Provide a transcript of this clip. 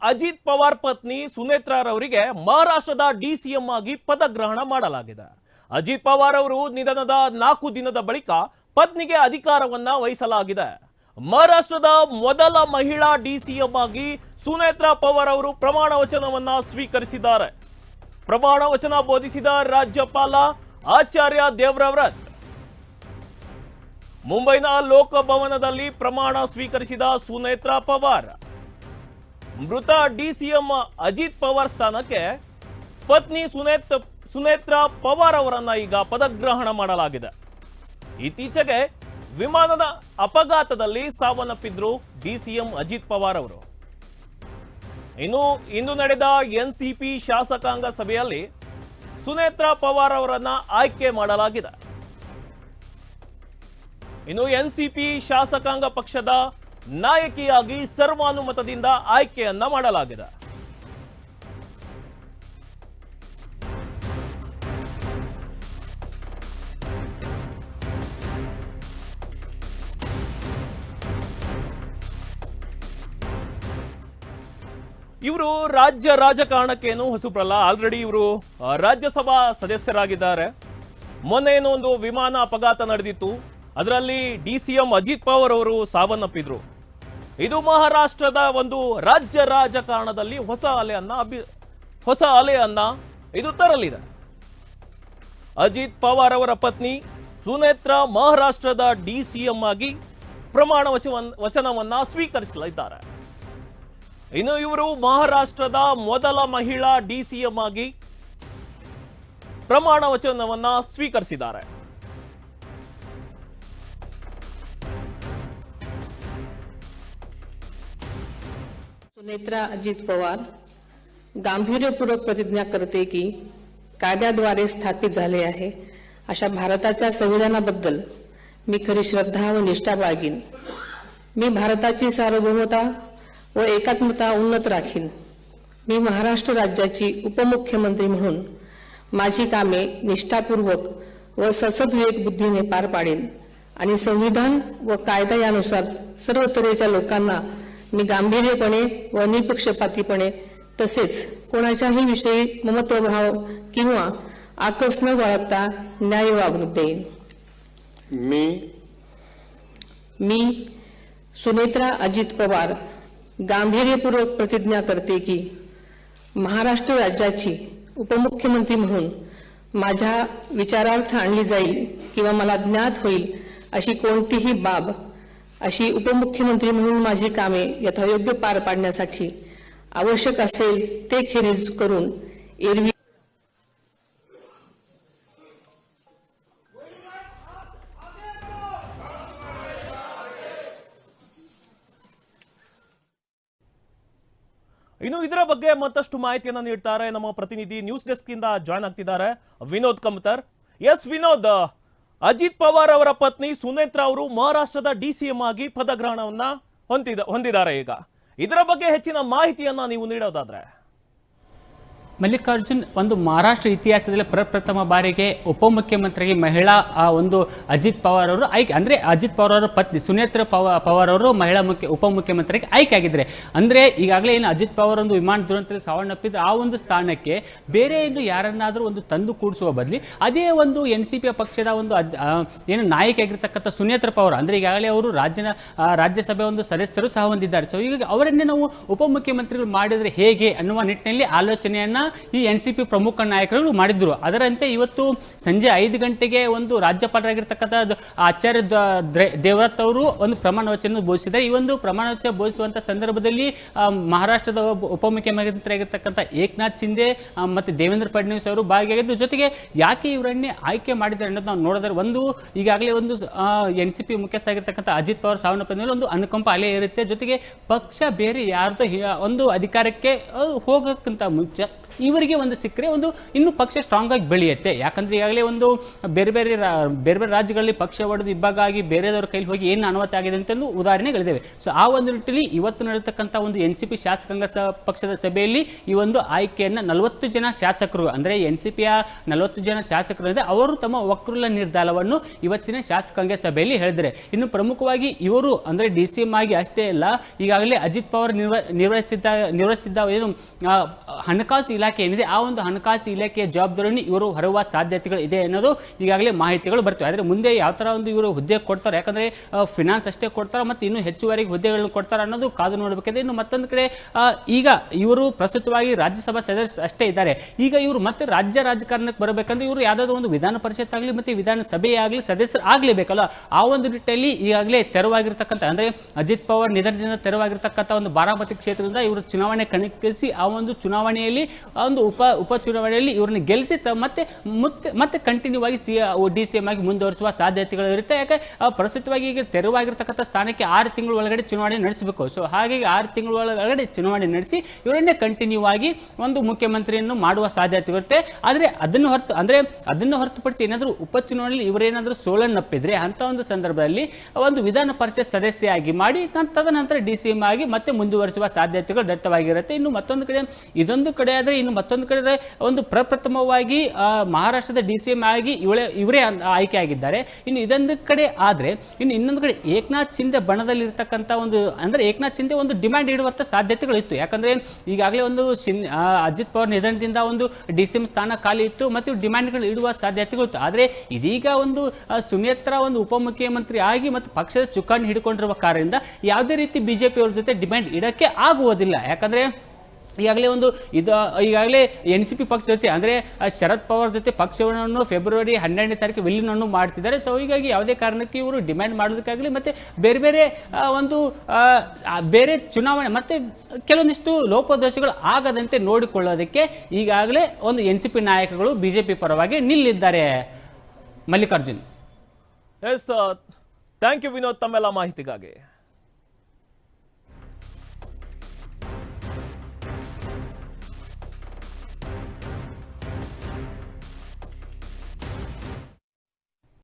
ಅಜಿತ್ ಪವಾರ್ ಪತ್ನಿ ಸುನೇತ್ರಾರವರಿಗೆ ಮಹಾರಾಷ್ಟ್ರದ ಡಿಸಿಎಂ ಆಗಿ ಪದಗ್ರಹಣ ಮಾಡಲಾಗಿದೆ. ಅಜಿತ್ ಪವಾರ್ ಅವರು ನಿಧನದ 4 ದಿನದ ಬಳಿಕ ಪತ್ನಿಗೆ ಅಧಿಕಾರವನ್ನ ವಹಿಸಲಾಗಿದೆ. ಮಹಾರಾಷ್ಟ್ರದ ಮೊದಲ ಮಹಿಳಾ ಡಿಸಿಎಂ ಆಗಿ ಸುನೇತ್ರಾ ಪವಾರ್ ಅವರು ಪ್ರಮಾಣ ವಚನವನ್ನ ಸ್ವೀಕರಿಸಿದ್ದಾರೆ. ಪ್ರಮಾಣ ವಚನ ಬೋಧಿಸಿದ ರಾಜ್ಯಪಾಲ ಆಚಾರ್ಯ ದೇವ್ರವ್ರತ್ ಮುಂಬೈನ ಲೋಕಭವನದಲ್ಲಿ ಪ್ರಮಾಣ ಸ್ವೀಕರಿಸಿದ ಸುನೇತ್ರಾ ಪವಾರ್ ಮೃತ ಡಿಸಿಎಂ ಅಜಿತ್ ಪವಾರ್ ಸ್ಥಾನಕ್ಕೆ ಪತ್ನಿ ಸುನೇತ್ರಾ ಪವಾರ್ ಅವರನ್ನ ಈಗ ಪದಗ್ರಹಣ ಮಾಡಲಾಗಿದೆ. ಇತ್ತೀಚೆಗೆ ವಿಮಾನದ ಅಪಘಾತದಲ್ಲಿ ಸಾವನ್ನಪ್ಪಿದ್ರು ಡಿಸಿಎಂ ಅಜಿತ್ ಪವಾರ್ ಅವರು. ಇಂದು ನಡೆದ ಎನ್ಸಿಪಿ ಶಾಸಕಾಂಗ ಸಭೆಯಲ್ಲಿ ಸುನೇತ್ರಾ ಪವಾರ್ ಅವರನ್ನ ಆಯ್ಕೆ ಮಾಡಲಾಗಿದೆ. ಇನ್ನು ಎನ್ಸಿಪಿ ಶಾಸಕಾಂಗ ಪಕ್ಷದ ನಾಯಕಿಯಾಗಿ ಸರ್ವಾನುಮತದಿಂದ ಆಯ್ಕೆಯನ್ನ ಮಾಡಲಾಗಿದೆ. ಇವರು ರಾಜ್ಯ ರಾಜಕಾರಣಕ್ಕೇನು ಹೊಸಬ್ರಲ್ಲ. ಆಲ್ರೆಡಿ ಇವರು ರಾಜ್ಯಸಭಾ ಸದಸ್ಯರಾಗಿದ್ದಾರೆ. ಮೊನ್ನೆ ಏನೋ ಒಂದು ವಿಮಾನ ಅಪಘಾತ ನಡೆದಿತ್ತು, ಅದರಲ್ಲಿ ಡಿಸಿಎಂ ಅಜಿತ್ ಪವಾರ್ ಅವರು ಸಾವನ್ನಪ್ಪಿದ್ರು. ಇದು ಮಹಾರಾಷ್ಟ್ರದ ಒಂದು ರಾಜ್ಯ ರಾಜಕಾರಣದಲ್ಲಿ ಹೊಸ ಅಲೆಯನ್ನ ಇದು ತರಲಿದೆ. ಅಜಿತ್ ಪವಾರ್ ಅವರ ಪತ್ನಿ ಸುನೇತ್ರಾ ಮಹಾರಾಷ್ಟ್ರದ ಡಿಸಿಎಂ ಆಗಿ ಪ್ರಮಾಣ ವಚನವನ್ನ ಸ್ವೀಕರಿಸಲಿದ್ದಾರೆ. ಇನ್ನು ಇವರು ಮಹಾರಾಷ್ಟ್ರದ ಮೊದಲ ಮಹಿಳಾ ಡಿಸಿಎಂ ಆಗಿ ಪ್ರಮಾಣ ವಚನವನ್ನ ಸ್ವೀಕರಿಸಿದ್ದಾರೆ. सुनेत्रा अजित पवार गांभीर्यपूर्वक प्रतिज्ञा करते की कायद्याद्वारे स्थापित झाले आहे अशा भारताच्या संविधानाबद्दल मी खरी श्रद्धा व निष्ठा बाळगीन. मी भारताची सार्वभौमता व एकात्मता उन्नत राखीन. मी महाराष्ट्र राज्याची उपमुख्यमंत्री म्हणून माझी कामे निष्ठापूर्वक व ससद्विवेक बुद्धीने पार पाडेन आणि संविधान व कायदा यानुसार सर्व तऱ्हेच्या लोकांना मी गांभीर्यपणे व निपक्षपातीपणे तसेच कोणाच्याही विषयी ममत्वभाव किंवा आकस न बाळगता न्याय वागणूक देईन. मी सुनेत्रा अजित पवार गांभीर्यपूर्वक प्रतिज्ञा करते की महाराष्ट्र राज्याची उपमुख्यमंत्री म्हणून माझ्या विचारार्थ आणली जाईल किंवा मला ज्ञात होईल अशी कोणतीही बाब अशी उपमुख्यमंत्री म्हणून माझी कामे यथायोग्य पार पाडण्यासाठी आवश्यक असेल ते खेरीज करून एरवी ಇನ್ನು ಇದರ ಬಗ್ಗೆ ಮತ್ತಷ್ಟು ಮಾಹಿತಿಯನ್ನು ನೀಡ್ತಾರೆ ನಮ್ಮ ಪ್ರತಿನಿಧಿ ನ್ಯೂಸ್ ಡೆಸ್ಕ್ ಇಂದ ಜಾಯ್ನ್ ಆಗ್ತಿದ್ದಾರೆ ವಿನೋದ್ ಕಮತರ್. ಎಸ್ ವಿನೋದ್, ಅಜಿತ್ ಪವಾರ್ ಅವರ ಪತ್ನಿ ಸುನೇತ್ರಾ ಅವರು ಮಹಾರಾಷ್ಟ್ರದ ಡಿಸಿಎಂ ಆಗಿ ಪದಗ್ರಹಣವನ್ನ ಹೊಂದಿದ್ದಾರೆ. ಈಗ ಇದರ ಬಗ್ಗೆ ಹೆಚ್ಚಿನ ಮಾಹಿತಿಯನ್ನ ನೀವು ನೀಡೋದಾದ್ರೆ. ಮಲ್ಲಿಕಾರ್ಜುನ್, ಒಂದು ಮಹಾರಾಷ್ಟ್ರ ಇತಿಹಾಸದಲ್ಲಿ ಪ್ರಪ್ರಥಮ ಬಾರಿಗೆ ಉಪಮುಖ್ಯಮಂತ್ರಿಗೆ ಮಹಿಳಾ ಒಂದು ಅಜಿತ್ ಪವಾರ್ ಅವರು ಆಯ್ಕೆ, ಅಂದರೆ ಅಜಿತ್ ಪವಾರ್ ಅವರ ಪತ್ನಿ ಸುನೇತ್ರಾ ಪವಾರ್ ಅವರು ಮಹಿಳಾ ಉಪಮುಖ್ಯಮಂತ್ರಿಗೆ ಆಯ್ಕೆ ಆಗಿದ್ದಾರೆ. ಅಂದರೆ ಈಗಾಗಲೇ ಏನು ಅಜಿತ್ ಪವಾರ್ ಒಂದು ವಿಮಾನ ದುರಂತದಲ್ಲಿ ಸಾವನ್ನಪ್ಪಿದ್ರೆ ಆ ಒಂದು ಸ್ಥಾನಕ್ಕೆ ಬೇರೆ ಯಾರನ್ನಾದರೂ ಒಂದು ತಂದು ಕೂಡಿಸುವ ಬದಲಿ ಅದೇ ಒಂದು NCP ಪಕ್ಷದ ಒಂದು ಏನು ನಾಯಕಿಯಾಗಿರ್ತಕ್ಕಂಥ ಸುನೇತ್ರಾ ಪವಾರ್, ಅಂದರೆ ಈಗಾಗಲೇ ಅವರು ರಾಜ್ಯಸಭೆ ಒಂದು ಸದಸ್ಯರು ಸಹ ಹೊಂದಿದ್ದಾರೆ. ಸೊ ಈಗ ಅವರನ್ನೇ ನಾವು ಉಪಮುಖ್ಯಮಂತ್ರಿಗಳು ಮಾಡಿದರೆ ಹೇಗೆ ಅನ್ನುವ ನಿಟ್ಟಿನಲ್ಲಿ ಆಲೋಚನೆಯನ್ನ ಈ NCP ಪ್ರಮುಖ ನಾಯಕರು ಮಾಡಿದ್ರು. ಅದರಂತೆ ಇವತ್ತು ಸಂಜೆ 5 ಗಂಟೆಗೆ ಒಂದು ರಾಜ್ಯಪಾಲರಾಗಿರ್ತಕ್ಕಂಥ ಆಚಾರ್ಯ ದೇವ್ರತ್ ಅವರು ಒಂದು ಪ್ರಮಾಣ ವಚನ ಬೋಧಿಸಿದ್ದಾರೆ. ಈ ಒಂದು ಪ್ರಮಾಣ ವಚನ ಬೋಧಿಸುವಂತ ಸಂದರ್ಭದಲ್ಲಿ ಮಹಾರಾಷ್ಟ್ರದ ಉಪಮುಖ್ಯಮಂತ್ರಿ ಆಗಿರ್ತಕ್ಕಂಥ ಏಕನಾಥ್ ಶಿಂದೆ ಮತ್ತೆ ದೇವೇಂದ್ರ ಫಡ್ನವೀಸ್ ಅವರು ಭಾಗಿಯಾಗಿದ್ದು. ಜೊತೆಗೆ ಯಾಕೆ ಇವರನ್ನೇ ಆಯ್ಕೆ ಮಾಡಿದ್ದಾರೆ ಅನ್ನೋದು ನಾವು ನೋಡಿದ್ರೆ, ಒಂದು ಈಗಾಗಲೇ ಒಂದು NCP ಮುಖ್ಯಸ್ಥ ಆಗಿರ್ತಕ್ಕಂಥ ಅಜಿತ್ ಪವಾರ್ ಸಾವನ್ನಪ್ಪಿದ ಮೇಲೆ ಒಂದು ಅನುಕಂಪ ಅಲೆ ಇರುತ್ತೆ. ಜೊತೆಗೆ ಪಕ್ಷ ಬೇರೆ ಯಾರ್ದೋ ಒಂದು ಅಧಿಕಾರಕ್ಕೆ ಹೋಗೋಕ್ಕಿಂತ ಮುಂಚೆ ಇವರಿಗೆ ಒಂದು ಸಿಕ್ಕರೆ ಒಂದು ಇನ್ನೂ ಪಕ್ಷ ಸ್ಟ್ರಾಂಗ್ ಆಗಿ ಬೆಳೆಯುತ್ತೆ. ಯಾಕಂದ್ರೆ ಈಗಾಗಲೇ ಒಂದು ಬೇರೆ ಬೇರೆ ರಾಜ್ಯಗಳಲ್ಲಿ ಪಕ್ಷ ಒಡೆದು ಇಬ್ಬಾಗ ಆಗಿ ಬೇರೆದವ್ರ ಕೈಲಿ ಹೋಗಿ ಏನು ಅನಾಹುತ ಆಗಿದೆ ಅಂತ ಉದಾಹರಣೆಗಳಿದ್ದಾವೆ. ಸೊ ಆ ಒಂದು ನಿಟ್ಟಿನಲ್ಲಿ ಇವತ್ತು ನಡೆತಕ್ಕಂಥ ಒಂದು NCP ಶಾಸಕಾಂಗ ಪಕ್ಷದ ಸಭೆಯಲ್ಲಿ ಈ ಒಂದು ಆಯ್ಕೆಯನ್ನ 40 ಜನ ಶಾಸಕರು ಅಂದ್ರೆ NCPಯ 40 ಜನ ಶಾಸಕರು ಅವರು ತಮ್ಮ ವಕ್ರುಲ ನಿರ್ಧಾರವನ್ನು ಇವತ್ತಿನ ಶಾಸಕಾಂಗ ಸಭೆಯಲ್ಲಿ ಹೇಳಿದ್ದಾರೆ. ಇನ್ನು ಪ್ರಮುಖವಾಗಿ ಇವರು ಅಂದ್ರೆ DCM ಆಗಿ ಅಷ್ಟೇ ಅಲ್ಲ, ಈಗಾಗಲೇ ಅಜಿತ್ ಪವಾರ್ ನಿರ್ವಹಿಸಿದ್ದ ಏನು ಹಣಕಾಸು ಇಲಾಖೆ ಏನಿದೆ ಆ ಒಂದು ಹಣಕಾಸು ಇಲಾಖೆಯ ಜವಾಬ್ದಾರಿಯನ್ನು ಇವರು ಹೊರುವ ಸಾಧ್ಯತೆಗಳು ಇದೆ ಅನ್ನೋದು ಈಗಾಗಲೇ ಮಾಹಿತಿಗಳು ಬರ್ತವೆ. ಆದರೆ ಮುಂದೆ ಯಾವ ಥರ ಒಂದು ಇವರು ಹುದ್ದೆ ಕೊಡ್ತಾರೆ, ಯಾಕಂದರೆ ಫಿನಾನ್ಸ್ ಅಷ್ಟೇ ಕೊಡ್ತಾರೆ ಮತ್ತು ಇನ್ನೂ ಹೆಚ್ಚುವರಿ ಹುದ್ದೆಗಳನ್ನು ಕೊಡ್ತಾರೆ ಅನ್ನೋದು ಕಾದು ನೋಡಬೇಕಿದೆ. ಇನ್ನು ಮತ್ತೊಂದು ಕಡೆ ಈಗ ಇವರು ಪ್ರಸ್ತುತವಾಗಿ ರಾಜ್ಯಸಭಾ ಸದಸ್ಯರು ಅಷ್ಟೇ ಇದ್ದಾರೆ. ಈಗ ಇವರು ಮತ್ತೆ ರಾಜ್ಯ ರಾಜಕಾರಣಕ್ಕೆ ಬರಬೇಕಂದ್ರೆ ಇವರು ಯಾವುದಾದ್ರೂ ಒಂದು ವಿಧಾನ ಪರಿಷತ್ ಆಗಲಿ ಮತ್ತು ವಿಧಾನಸಭೆ ಆಗಲಿ ಸದಸ್ಯರು ಆಗಲೇಬೇಕಲ್ಲ. ಆ ಒಂದು ನಿಟ್ಟಿನಲ್ಲಿ ಈಗಾಗಲೇ ತೆರವಾಗಿರ್ತಕ್ಕಂಥ ಅಂದರೆ ಅಜಿತ್ ಪವಾರ್ ನಿಧನದಿಂದ ತೆರವಾಗಿರ್ತಕ್ಕಂಥ ಒಂದು ಬಾರಾಮತಿ ಕ್ಷೇತ್ರದಿಂದ ಇವರು ಚುನಾವಣೆ ಕಣಕ್ಕಿಳಿಸಿ ಆ ಒಂದು ಚುನಾವಣೆಯಲ್ಲಿ ಒಂದು ಉಪ ಚುನಾವಣೆಯಲ್ಲಿ ಇವರನ್ನು ಗೆಲ್ಲಿಸಿ ಮತ್ತೆ ಕಂಟಿನ್ಯೂ ಆಗಿ DCM ಆಗಿ ಮುಂದುವರಿಸುವ ಸಾಧ್ಯತೆಗಳು ಇರುತ್ತೆ. ಯಾಕೆ ಪ್ರಸ್ತುತವಾಗಿ ಈಗ ತೆರವಾಗಿರ್ತಕ್ಕಂಥ ಸ್ಥಾನಕ್ಕೆ 6 ತಿಂಗಳ ಒಳಗಡೆ ಚುನಾವಣೆ ನಡೆಸಬೇಕು. ಸೊ ಹಾಗಾಗಿ 6 ತಿಂಗಳ ಒಳಗಡೆ ಚುನಾವಣೆ ನಡೆಸಿ ಇವರನ್ನೇ ಕಂಟಿನ್ಯೂ ಆಗಿ ಒಂದು ಮುಖ್ಯಮಂತ್ರಿಯನ್ನು ಮಾಡುವ ಸಾಧ್ಯತೆ ಇರುತ್ತೆ. ಆದರೆ ಅದನ್ನು ಹೊರತುಪಡಿಸಿ ಏನಾದರೂ ಉಪಚುನಾವಣೆಯಲ್ಲಿ ಇವರೇನಾದರೂ ಸೋಲನ್ನಪ್ಪಿದ್ರೆ ಅಂತ ಒಂದು ಸಂದರ್ಭದಲ್ಲಿ ಒಂದು ವಿಧಾನ ಪರಿಷತ್ ಸದಸ್ಯರಾಗಿ ಮಾಡಿ ತದನಂತರ DCM ಆಗಿ ಮತ್ತೆ ಮುಂದುವರಿಸುವ ಸಾಧ್ಯತೆಗಳು ದಟ್ಟವಾಗಿರುತ್ತೆ. ಇನ್ನು ಮತ್ತೊಂದು ಕಡೆ ಇದೊಂದು ಕಡೆ ಆದರೆ ಇನ್ನು ಮತ್ತೊಂದು ಕಡೆ ಒಂದು ಪ್ರಪ್ರಥಮವಾಗಿ ಮಹಾರಾಷ್ಟ್ರದ DCM ಆಗಿ ಇವರೇ ಆಯ್ಕೆ ಆಗಿದ್ದಾರೆ. ಇನ್ನು ಇದೊಂದು ಕಡೆ ಆದರೆ ಇನ್ನೊಂದು ಕಡೆ ಏಕನಾಥ್ ಶಿಂದೆ ಬಣದಲ್ಲಿರ್ತಕ್ಕಂಥ ಒಂದು ಅಂದರೆ ಏಕನಾಥ್ ಶಿಂದೆ ಒಂದು ಡಿಮ್ಯಾಂಡ್ ಇಡುವಂಥ ಸಾಧ್ಯತೆಗಳಿತ್ತು. ಯಾಕಂದರೆ ಈಗಾಗಲೇ ಒಂದು ಅಜಿತ್ ಪವಾರ್ ನಿಧನದಿಂದ ಒಂದು DCM ಸ್ಥಾನ ಖಾಲಿ ಇತ್ತು ಮತ್ತು ಡಿಮ್ಯಾಂಡ್ಗಳು ಇಡುವ ಸಾಧ್ಯತೆಗಳಿತ್ತು. ಆದರೆ ಇದೀಗ ಒಂದು ಸುನೇತ್ರಾ ಒಂದು ಉಪಮುಖ್ಯಮಂತ್ರಿ ಆಗಿ ಮತ್ತು ಪಕ್ಷದ ಚುಕ್ಕಾಣಿ ಹಿಡ್ಕೊಂಡಿರುವ ಕಾರಣದಿಂದ ಯಾವುದೇ ರೀತಿ BJP ಅವ್ರ ಜೊತೆ ಡಿಮ್ಯಾಂಡ್ ಇಡಕ್ಕೆ ಆಗುವುದಿಲ್ಲ. ಯಾಕಂದರೆ ಈಗಾಗಲೇ NCP ಪಕ್ಷ ಜೊತೆ ಅಂದರೆ ಶರದ್ ಪವಾರ್ ಜೊತೆ ಪಕ್ಷವನ್ನು ಫೆಬ್ರವರಿ 12ನೇ ತಾರೀಕು ವಿಲೀನವನ್ನು ಮಾಡ್ತಿದ್ದಾರೆ. ಸೊ ಹೀಗಾಗಿ ಯಾವುದೇ ಕಾರಣಕ್ಕೆ ಇವರು ಡಿಮ್ಯಾಂಡ್ ಮಾಡೋದಕ್ಕಾಗಲಿ ಮತ್ತು ಬೇರೆ ಚುನಾವಣೆ ಮತ್ತು ಕೆಲವೊಂದಿಷ್ಟು ಲೋಪದೋಷಗಳು ಆಗದಂತೆ ನೋಡಿಕೊಳ್ಳೋದಕ್ಕೆ ಈಗಾಗಲೇ ಒಂದು NCP ನಾಯಕಗಳು BJP ಪರವಾಗಿ ನಿಲ್ಲಿದ್ದಾರೆ. Mallikarjun. Yes, thank you Vinod ತಮ್ಮೆಲ್ಲ ಮಾಹಿತಿಗಾಗಿ.